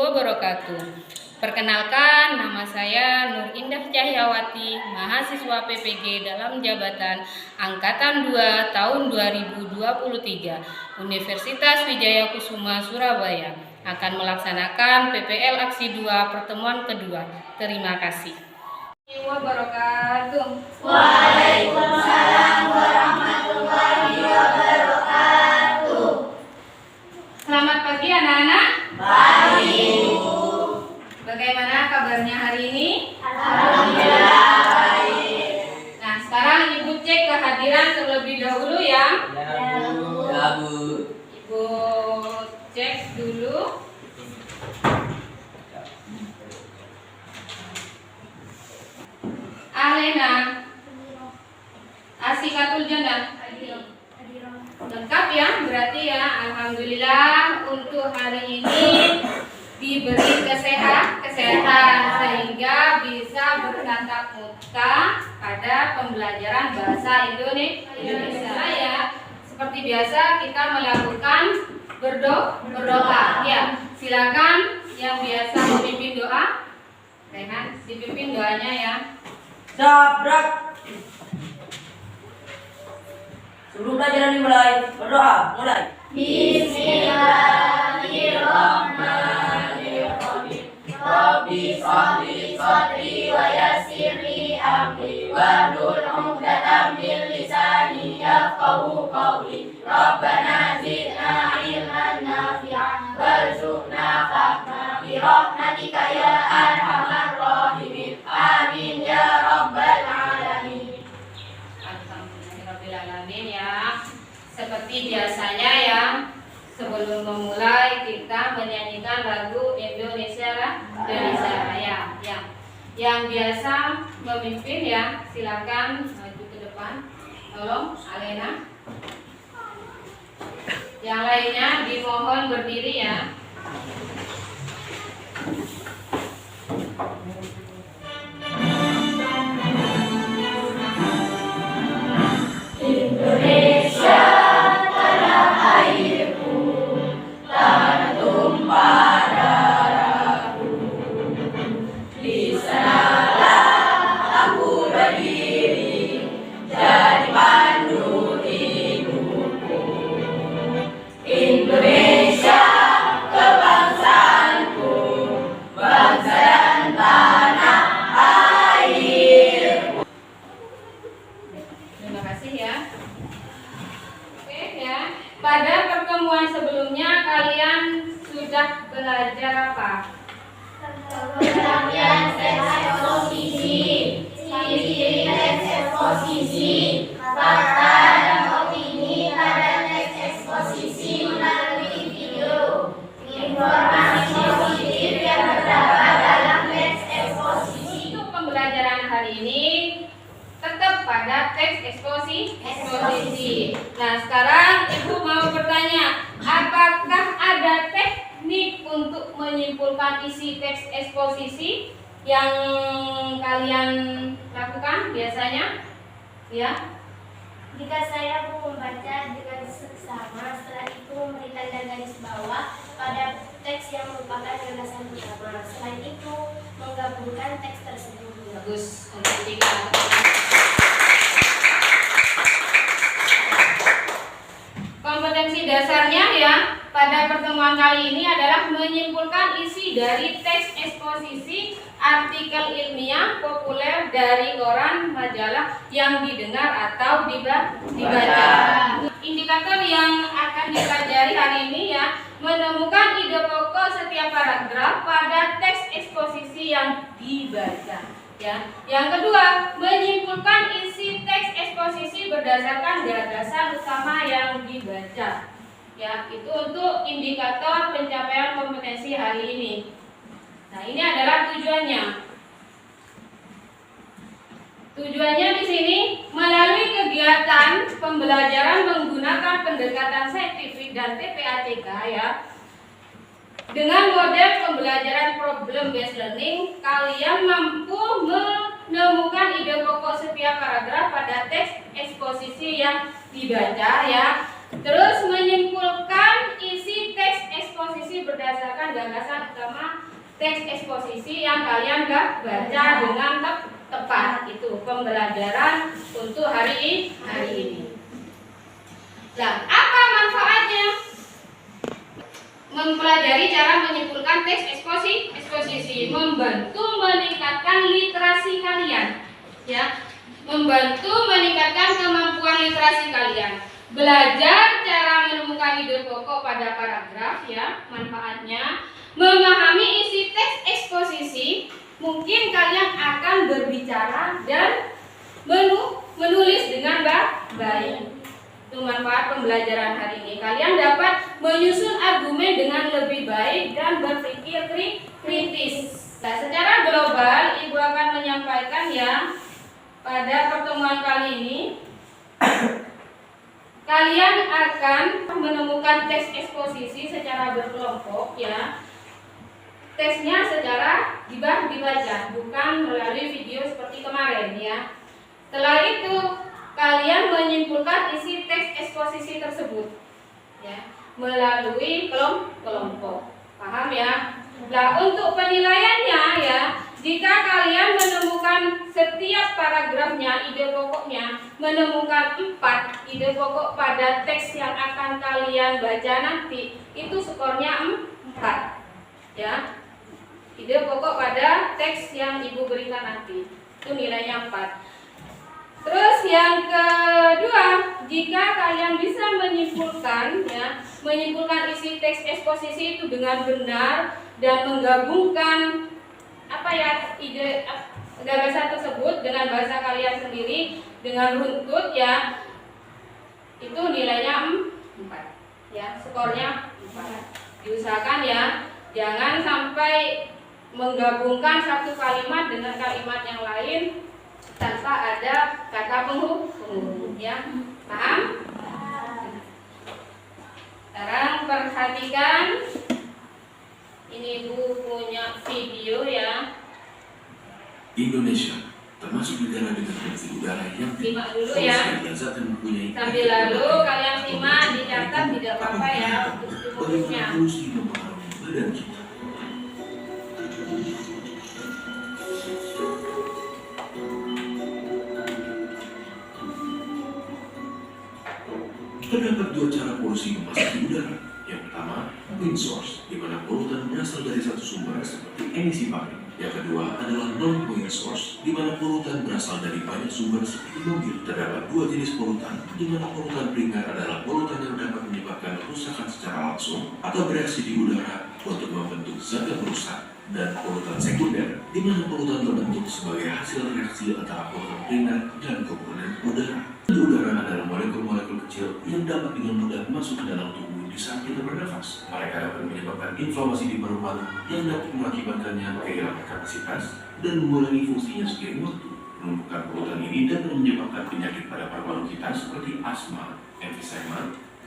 wabarakatuh. Perkenalkan, nama saya Nur Indah Cahyawati, mahasiswa PPG dalam jabatan Angkatan 2 tahun 2023, Universitas Wijaya Kusuma, Surabaya, akan melaksanakan PPL Aksi 2 pertemuan kedua. Terima kasih. Wabarakatuh. Waalaikumsalam warahmatullahi wabarakatuh. Selamat pagi anak-anak. Baik. Bagaimana kabarnya hari ini? Alhamdulillah baik. Nah, sekarang Ibu cek kehadiran terlebih dahulu ya. Ya, Bu. Ibu cek dulu. Alena, Asikatul Jannah. Lengkap ya, berarti ya. Alhamdulillah untuk hari ini diberi kesehatan sehingga bisa bertatap muka pada pembelajaran bahasa Indonesia ya. Seperti biasa kita melakukan berdoa ya. Silakan yang biasa memimpin doa, Rehan dipimpin doanya ya. Sabrak. Sebelum pelajaran dimulai, berdoa mulai. Bismillahirrahmanirrahim. Rabbi sholli sholli wa yassirli amri wahlul 'uqdatam min lisani yafqahu qawli. Rabbana zidna ilman nafi'an warzuqna fahma bi rahmatika ya arhamar rahimin. Amin ya rabbal alamin. Alhamdulillahirrahmanirrahim ya. Seperti biasanya ya, sebelum memulai kita menyanyikan lagu Indonesia Raya ya. Yang biasa memimpin ya, silakan maju ke depan. Tolong Alena. Yang lainnya dimohon berdiri ya. Indonesia tanah airku, tanah tumpah darahku. Di sanalah aku berdiri, jadi pandu hidupku. Indonesia kebangsaanku, bangsa dan tanah airku. Terima kasih ya. Oke ya. Pada pertemuan sebelumnya kalian sudah belajar apa? Pengertian teks eksposisi, ciri-ciri teks eksposisi, fakta dan opini pada teks eksposisi melalui video, informasi positif yang terdapat dalam teks eksposisi. Untuk pembelajaran hari ini tetap pada teks eksposisi. Nah, sekarang Ibu mau bertanya, apakah ada teknik untuk menyimpulkan isi teks eksposisi yang kalian lakukan biasanya? Ya. Jika saya membaca dengan seksama, setelah itu memberi tanda garis bawah pada teks yang merupakan gagasan utama. Selain itu, menggabungkan teks tersebut. Bagus. Untuk tiga. Kompetensi dasarnya ya pada pertemuan kali ini adalah menyimpulkan isi dari teks eksposisi artikel ilmiah populer dari koran majalah yang didengar atau dibaca. Indikator yang akan dipelajari hari ini ya, menemukan ide pokok setiap paragraf pada teks eksposisi yang dibaca. Ya. Yang kedua, menyimpulkan isi teks eksposisi berdasarkan gagasan utama yang dibaca. Ya, itu untuk indikator pencapaian kompetensi hari ini. Nah, ini adalah tujuannya. Tujuannya di sini melalui kegiatan pembelajaran menggunakan pendekatan saintifik dan TPATK ya. Dengan model pembelajaran problem based learning, kalian mampu menemukan ide pokok setiap paragraf pada teks eksposisi yang dibaca ya. Terus menyimpulkan isi teks eksposisi berdasarkan gagasan utama teks eksposisi yang kalian baca dengan tepat. Itu pembelajaran untuk hari ini. Nah, apa manfaatnya? Mempelajari cara menyimpulkan teks eksposisi, membantu meningkatkan literasi kalian, ya, membantu meningkatkan kemampuan literasi kalian. Belajar cara menemukan ide pokok pada paragraf, ya, manfaatnya memahami isi teks eksposisi. Mungkin kalian akan berbicara dan menulis dengan baik. Itu manfaat pembelajaran hari ini. Kalian dapat menyusun argumen dengan lebih baik dan berpikir kritis. Nah, secara global, Ibu akan menyampaikan, ya, pada pertemuan kali ini kalian akan menemukan teks eksposisi secara berkelompok, ya. Teksnya secara dibaca, bukan melalui video seperti kemarin, ya. Setelah itu kalian menyimpulkan isi teks eksposisi tersebut, ya, melalui kelompok. Paham, ya? Nah, untuk penilaiannya, ya, jika kalian menemukan setiap paragrafnya, ide pokoknya, menemukan 4 ide pokok pada teks yang akan kalian baca nanti, itu skornya 4, ya. Ide pokok pada teks yang Ibu berikan nanti, itu nilainya 4. Terus yang kedua, jika kalian bisa menyimpulkan, ya, menyimpulkan isi teks eksposisi itu dengan benar dan menggabungkan ide gagasan tersebut dengan bahasa kalian sendiri dengan runtut, ya, itu nilainya 4, ya, skornya 4. Diusahakan, ya, jangan sampai menggabungkan satu kalimat dengan kalimat yang lain tanpa ada kata penghubung, ya. Paham? Sekarang perhatikan, ini Ibu punya video, ya. Indonesia termasuk negara dengan polusi udara yang Simak dulu, ya. Sambil lalu kalian simak, dicatat, tidak apa-apa, ya, untuk fokusnya. polusi mempengaruhi badan kita. Terdapat 2 cara polusi memasuki udara. Yang pertama, wind source, di mana polutan berasal dari satu sumber seperti emisi pabrik. Yang kedua adalah non-wind source, di mana polutan berasal dari banyak sumber seperti mobil. Terdapat 2 jenis polutan, di mana polutan primer adalah polutan yang dapat menyebabkan kerusakan secara langsung atau bereaksi di udara untuk membentuk zat yang merusak, dan polutan sekunder, di mana polutan terbentuk sebagai hasil reaksi antara polutan primer dan komponen udara. Udara adalah molekul-molekul kecil yang dapat dengan mudah masuk ke dalam tubuh di saat kita bernafas. Mereka dapat menyebabkan inflamasi di paru-paru yang dapat mengakibatkannya kehilangan kapasitas dan mengurangi fungsinya seiring waktu. Penumpukan polutan ini dapat menyebabkan penyakit pada paru-paru kita seperti asma, emfisema,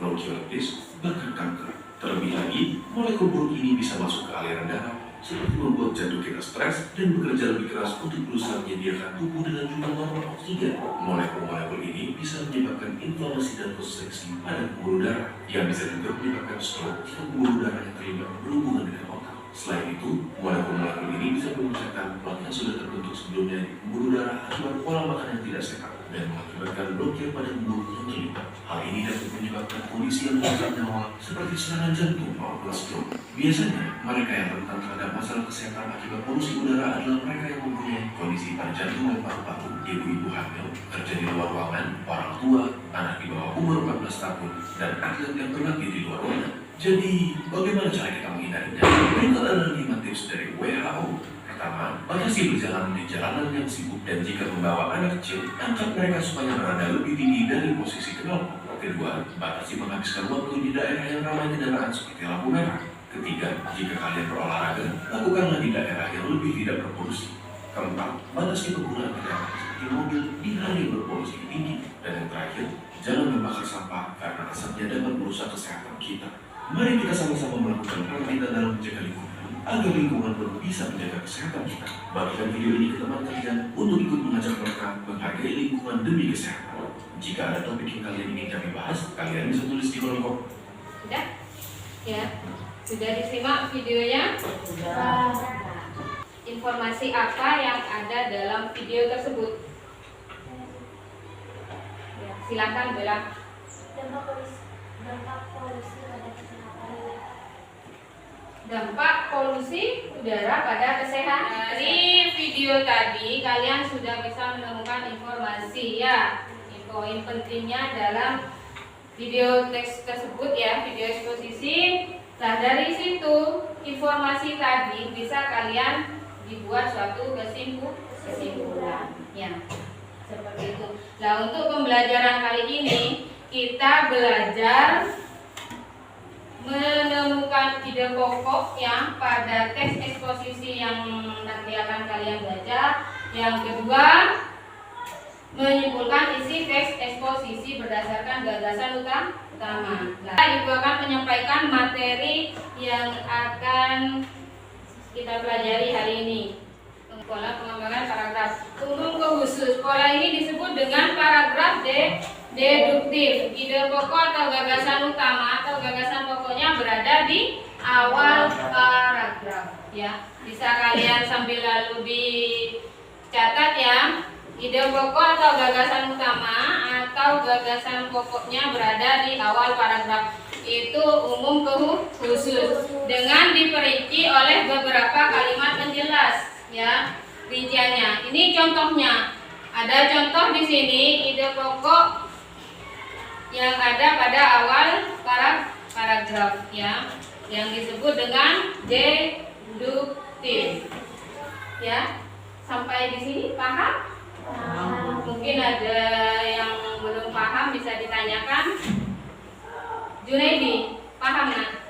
bronkiolitis, bahkan kanker. Terlebih lagi, molekul buruk ini bisa masuk ke aliran darah, seperti membuat jantung kita stres dan bekerja lebih keras untuk berusaha menyediakan tubuh dengan jumlah normal oksigen. Molekul-molekul ini bisa menyebabkan inflamasi dan konstriksi pada pembuluh darah, yang bisa juga menyebabkan stroke jika pembuluh darah yang terlibat berhubungan dengan otak. Selain itu, molekul-molekul ini bisa memecahkan plak yang sudah terbentuk sebelumnya di pembuluh darah akibat pola makan yang tidak sehat dan mengakibatkan blokir pada pembuluh yang terlibat. Hal ini dapat menyebabkan kondisi yang merusak nyawa seperti serangan jantung maupun stroke. Biasanya, mereka yang rentan terhadap masalah kesehatan akibat polusi udara adalah mereka yang mempunyai kondisi pada jantung dan paru-paru, ibu-ibu hamil, kerja di luar ruangan, orang tua, anak di bawah umur 14 tahun, dan atlet yang berlatih di luar ruangan. Jadi, bagaimana cara kita menghindarinya? Berikut adalah 5 tips dari WHO. Pertama, batasi perjalanan di jalanan yang sibuk, dan jika membawa anak kecil, angkat mereka supaya berada lebih tinggi dari posisi kenalpot. Kedua, batasi menghabiskan waktu di daerah yang ramai kendaraan seperti lampu merah. Ketiga, jika kalian berolahraga, lakukanlah di daerah yang lebih tidak berpolusi. Keempat, batasi penggunaan kendaraan seperti mobil di hari yang berpolusi tinggi. Dan yang terakhir, jangan membakar sampah karena asapnya dapat merusak kesehatan kita. Mari kita sama-sama melakukan peran kita dalam menjaga lingkungan, agar lingkungan pun bisa menjaga kesehatan kita. Bagikan video ini ke teman kalian untuk ikut mengajak mereka menghargai lingkungan demi kesehatan. Jika ada topik yang kalian ingin kami bahas, kalian bisa tulis di kolom komentar. Sudah? Ya. Sudah disimak videonya? Sudah. informasi apa yang ada dalam video tersebut? Ya, silakan Bella. Dampak polusi udara pada kesehatan. Dari video tadi kalian sudah bisa menemukan informasi ya. Poin pentingnya dalam video teks tersebut ya, video eksposisi. Nah, dari situ informasi tadi bisa kalian dibuat suatu kesimpulan ya. Seperti itu. Nah, untuk pembelajaran kali ini kita belajar menemukan ide pokok yang pada teks eksposisi yang nanti akan kalian baca. Yang kedua, menyimpulkan isi teks eksposisi berdasarkan gagasan utama. Nah, Ibu akan menyampaikan materi yang akan kita pelajari hari ini. Pola pengembangan paragraf umum ke khusus. Pola ini disebut dengan paragraf deduktif. Ide pokok atau gagasan utama atau gagasan pokoknya berada di awal paragraf ya. Bisa kalian sambil lalu dicatat ya. Ide pokok atau gagasan utama atau gagasan pokoknya berada di awal paragraf. Itu umum ke khusus dengan diperinci oleh beberapa kalimat penjelas ya, rinciannya. Ini contohnya. Ada contoh di sini ide pokok yang ada pada awal paragraf ya, yang disebut dengan deduktif. Ya, sampai di sini paham? Mungkin ada yang belum paham bisa ditanyakan. Junaidi, paham nggak?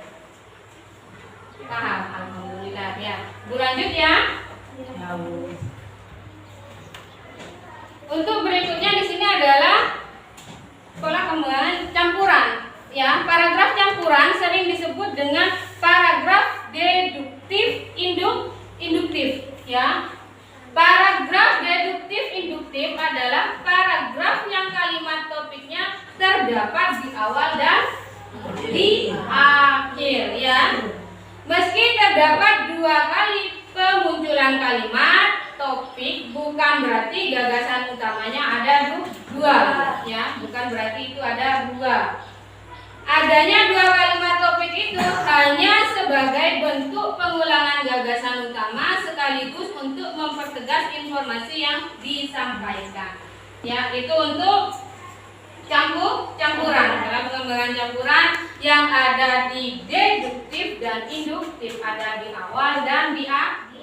Paham, alhamdulillah ya. Bu lanjut ya. Untuk berikutnya di sini adalah pola pengembangan campuran. Ya, paragraf campuran sering disebut dengan paragraf deduktif induktif. Ya, paragraf deduktif induktif adalah paragraf yang kalimat topiknya terdapat di awal dan di akhir. Ya, meski terdapat dua kali pemunculan kalimat topik, bukan berarti gagasan utamanya ada dua ya, bukan berarti itu ada dua. Adanya dua kalimat topik itu hanya sebagai bentuk pengulangan gagasan utama sekaligus untuk mempertegas informasi yang disampaikan. Ya, itu untuk campuran. Dalam pengembangan campuran yang ada di deduktif dan induktif, ada di awal dan di akhir.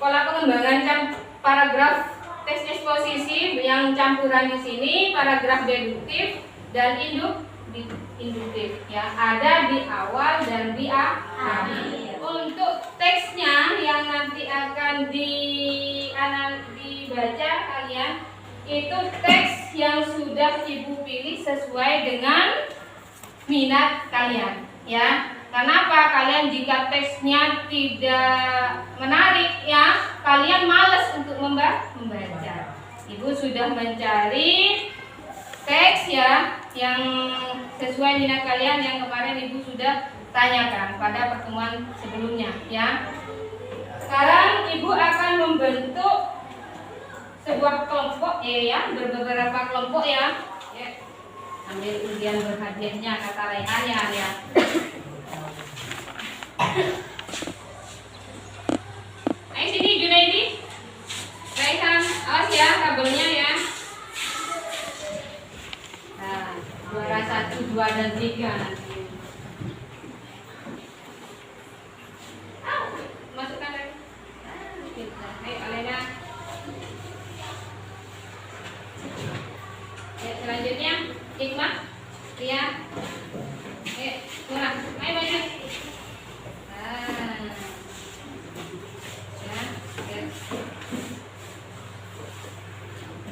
Pola pengembangan paragraf teks eksposisi yang campuran di sini paragraf deduktif dan induktif ya, ada di awal dan di akhir. Untuk teksnya yang nanti akan dibaca kalian itu teks yang sudah Ibu pilih sesuai dengan minat kalian ya. Kenapa? Kalian jika teksnya tidak menarik ya, kalian malas untuk membaca. Ibu sudah mencari teks ya yang sesuai minat kalian yang kemarin Ibu sudah tanyakan pada pertemuan sebelumnya ya. Sekarang Ibu akan membentuk sebuah kelompok ya, beberapa kelompok ya. Ambil ujian berhadiahnya kata Raihan ya. Ayo sini Junaidi, Raihan, awas ya kabelnya ya. Nah, juara 1, 2, dan 3 nanti. Masukkan lagi. Ayo Alena. Ya, selanjutnya Hikmah, Ria, Murah, ayo banyak.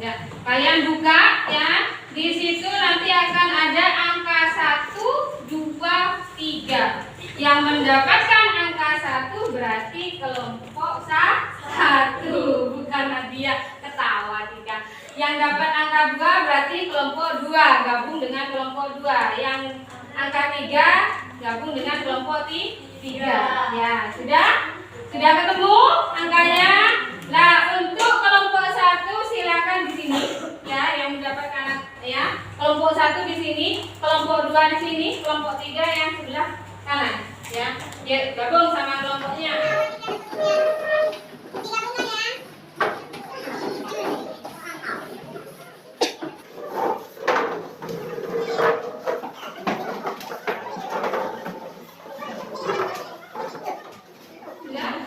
Ya, kalian buka ya. Di situ nanti akan ada angka 1, 2, 3. Yang mendapatkan angka 1 berarti kelompok 1. Bukan Nadia ketawa Tika. Yang dapat angka 2 berarti kelompok 2, gabung dengan kelompok 2. Yang angka 3 gabung dengan kelompok 3. Ya, sudah ketemu angkanya? kelompok 1 di sini, kelompok 2 di sini, kelompok 3 yang sebelah kanan, ya. Ya, gabung sama kelompoknya.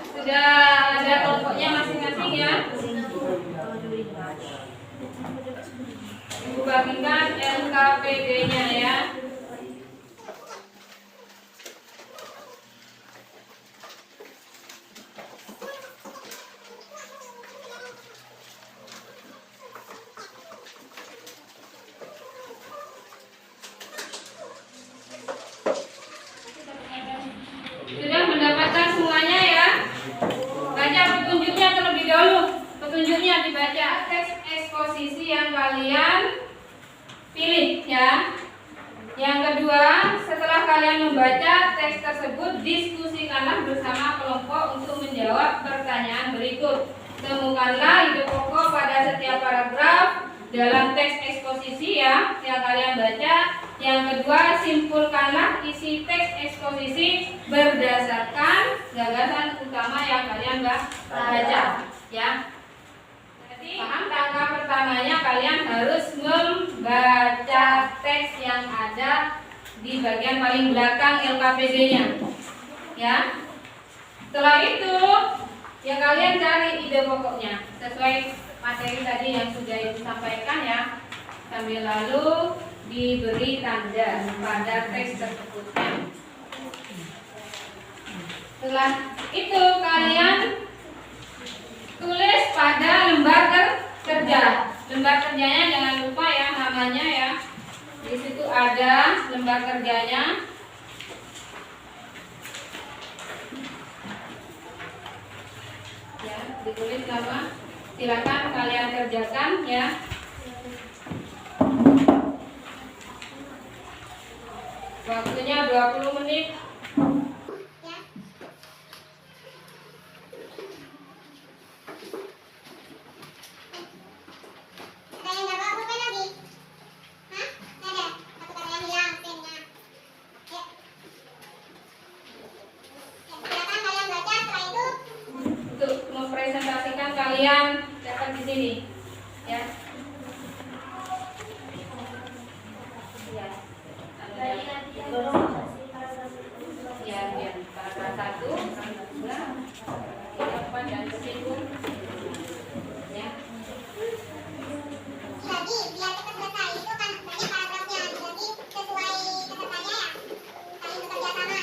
Sudah ada kelompoknya masing-masing ya. Ibu bagikan LKPD-nya ya. Sudah mendapatkan semuanya ya. Baca petunjuknya terlebih dahulu. Petunjuknya dibaca, teks eksposisi yang kalian pilih ya. Yang kedua, setelah kalian membaca teks tersebut, diskusikanlah bersama kelompok untuk menjawab pertanyaan berikut. Temukanlah ide pokok pada setiap paragraf dalam teks eksposisi ya yang kalian baca. Yang kedua, simpulkanlah isi teks eksposisi berdasarkan gagasan utama yang kalian baca ya. Jadi langkah pertamanya kalian harus membaca teks yang ada di bagian paling belakang LKPD-nya ya. Setelah itu ya kalian cari ide pokoknya sesuai materi tadi yang sudah Ibu sampaikan ya, sambil lalu diberi tanda pada teks tersebut. Setelah itu kalian tulis pada lembar kerja. Lembar kerjanya jangan lupa ya namanya ya. Di situ ada lembar kerjanya. Ya, ditulis nama. Silakan kalian kerjakan ya. Waktunya 20 menit. Untuk mempresentasikan kalian dapat di sini ya. Ya, biar paragraf 1, paragraf 2, tindakan dan kesimpulan. Ya. Jadi biar cepat selesai itu kan banyak paragrafnya, jadi sesuai kesertanya ya, saling bekerja sama.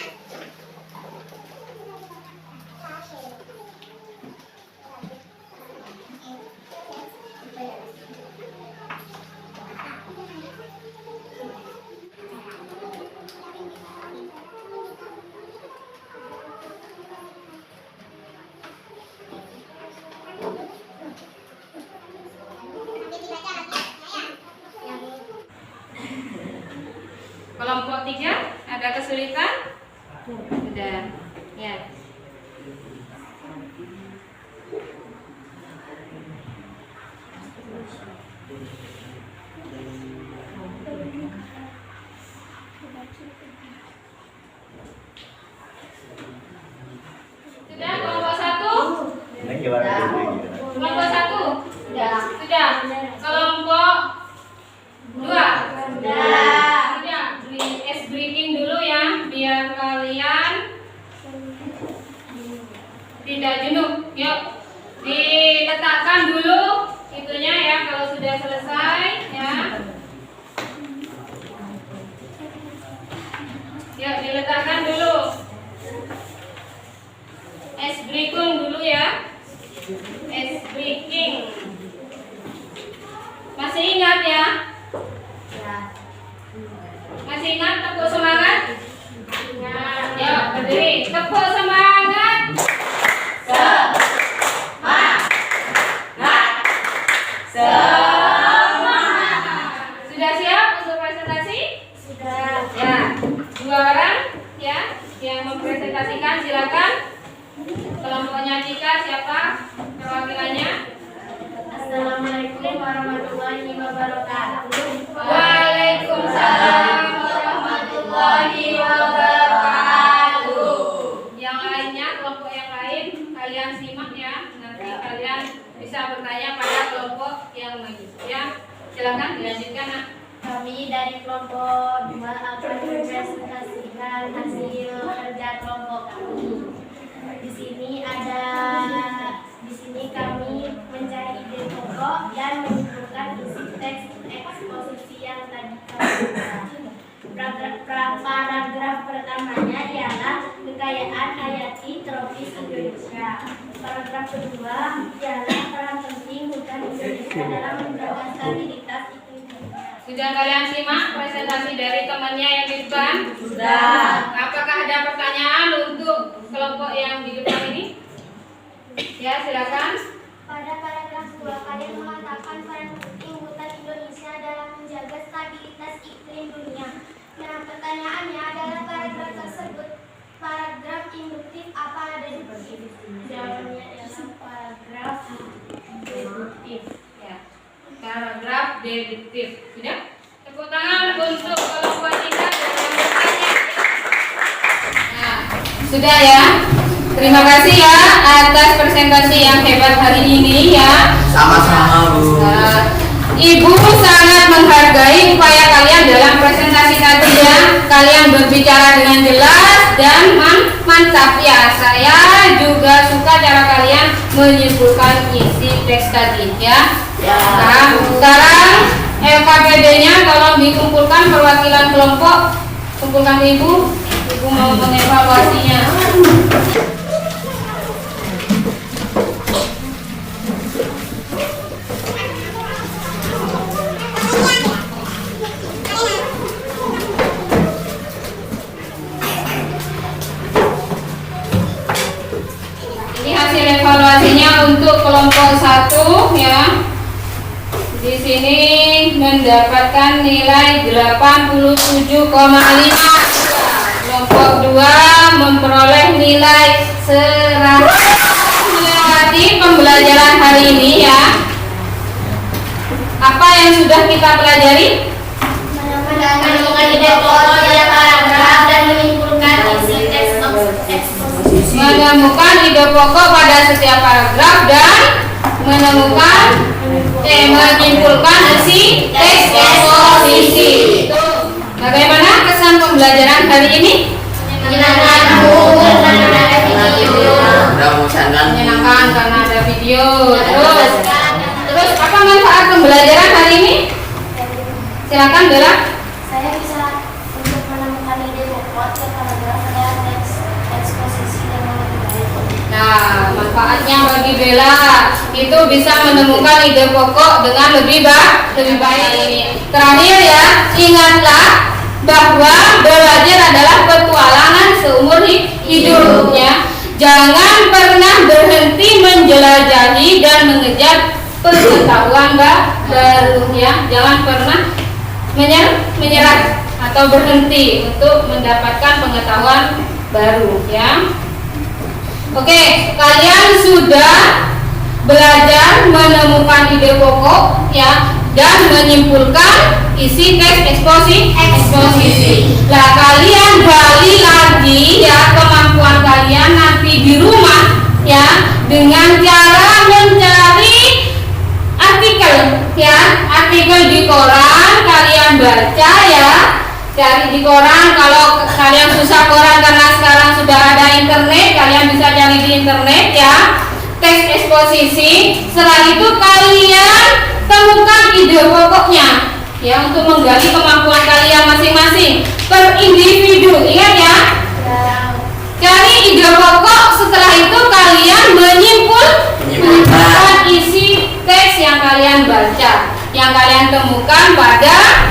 Kelompok 3 ada kesulitan? Sudah. Ya. Sudah kelompok 1? Kelompok 1? Sudah. Kelompok 2? Sudah. Es breaking dulu ya, biar kalian tidak jenuh. Yuk, diletakkan dulu itunya ya kalau sudah selesai ya. Yuk, diletakkan dulu. Es breaking dulu ya. Es breaking. Masih ingat ya? Masih ingat tepuk semangat? Ya, berdiri. Tepuk semangat. Semangat. Sudah siap untuk presentasi? Sudah. Ya. 2 orang ya yang mempresentasikan, silakan. Kelompoknya Cika siapa perwakilannya? Assalamualaikum warahmatullahi wabarakatuh. Waalaikumsalam warahmatullahi wabarakatuh. Yang lainnya, kelompok yang lain, kalian simak ya. Nanti kalian bisa bertanya pada kelompok yang lagi. Ya, silakan dilanjutkan. Nak. Kami dari kelompok 2 akan mempresentasikan hasil kerja kelompok kami. Di sini kami mencari ide pokok dan menyimpulkan isi teks eksposisi yang tadi kami buat. Paragraf pertamanya ialah kekayaan hayati tropis Indonesia. Paragraf kedua ialah peran penting hutan Indonesia dalam menjaga stabilitas iklim dunia. Sudah kalian simak presentasi dari temannya yang di depan? Sudah. Apakah ada pertanyaan untuk kelompok yang di depan ini? Ya, silakan. Pada paragraf 2 kalian mengatakan peran penting hutan Indonesia dalam menjaga stabilitas iklim dunia. Nah, pertanyaannya adalah paragraf tersebut paragraf induktif apa ada di sini? Jawabannya adalah paragraf deduktif. Ya. Paragraf deduktif. Sudah? Tepuk tangan untuk kelompok 3 dan yang bertanya. Nah, sudah ya. Terima kasih ya atas presentasi yang hebat hari ini ya. Sama-sama, Bu. Ibu sangat menghargai upaya kalian dalam presentasi tadi ya. Kalian berbicara dengan jelas dan mantap ya. Saya juga suka cara kalian menyimpulkan isi teks tadi ya. Nah, sekarang LKPD-nya tolong dikumpulkan perwakilan kelompok. Kumpulkan Ibu. Ibu mau mengevaluasinya. Ini hasil evaluasinya untuk kelompok 1 ya. Di sini mendapatkan nilai 87,5. Kelompok 2 memperoleh nilai 100. Melewati pembelajaran hari ini ya. Apa yang sudah kita pelajari? Menemukan ide pokok pada paragraf dan menyimpulkan isi teks eksposisi. Menemukan ide pokok pada setiap paragraf dan menyimpulkan isi teks eksposisi. Bagaimana kesan pembelajaran hari ini? Menyenangkan, Bu, karena ada video. Menyenangkan karena ada video. Terus apa manfaat pembelajaran hari ini? Silakan Bella. Saya bisa untuk menemukan ide pokok setiap paragraf dan teks eksposisi dengan lebih baik. Nah, manfaatnya bagi Bella itu bisa menemukan ide pokok dengan lebih baik. Terakhir ya, ingatlah bahwa belajar adalah petualangan seumur hidupnya. Jangan pernah berhenti menjelajahi dan mengejar pengetahuan baru ya. Jangan pernah menyerah atau berhenti untuk mendapatkan pengetahuan baru ya. Oke, kalian sudah belajar menemukan ide pokok ya dan menyimpulkan isi teks eksposisi. Nah, kalian gali lagi ya kemampuan kalian nanti di rumah ya dengan cara mencari artikel di koran. Kalian baca ya, cari di koran. Kalau kalian susah koran karena sekarang sudah ada internet, kalian bisa cari di internet ya teks eksposisi. Setelah itu kalian temukan ide pokoknya ya untuk menggali kemampuan kalian masing-masing per individu. Ingat ya, cari ide pokok. Setelah itu kalian menyimpulkan isi teks yang kalian baca, yang kalian temukan pada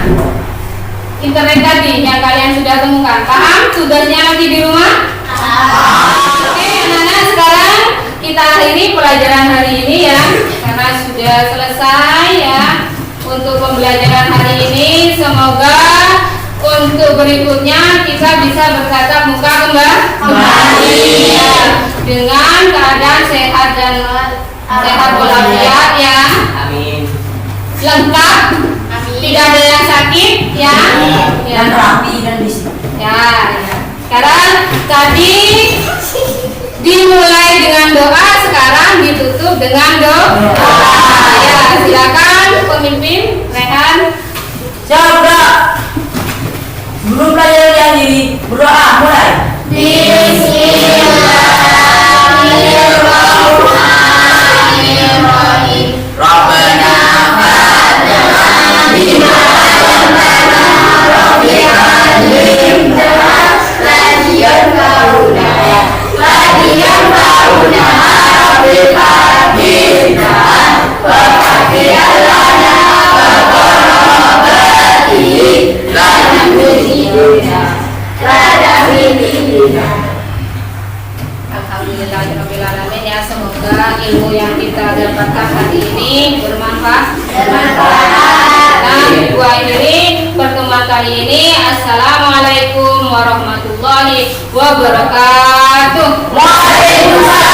internet tadi, yang kalian sudah temukan. Paham tugasnya lagi di rumah? Oke, anak-anak, sekarang kita akhiri pelajaran hari ini ya, karena sudah selesai ya untuk pembelajaran hari ini. Semoga untuk berikutnya kita bisa bertatap muka kembali ya, dengan keadaan sehat dan sehat walafiat ya. lengkap, tidak ada yang sakit, ya. Dan rapi dan bersih. Ya. Sekarang tadi dimulai dengan doa, sekarang ditutup dengan doa. Ya, silakan pemimpin Rehan. Siap, Bro. Sebelum pelajaran yang diri, berdoa mulai. Bismillahirrahmanirrahim. Rabbana Alhamdulillahirrahmanirrahim. Ya, semoga ilmu yang kita dapatkan hari ini bermanfaat. Nah, Ibu akhiri pertemuan kali ini. Assalamualaikum warahmatullahi wabarakatuh. Waalaikumsalam.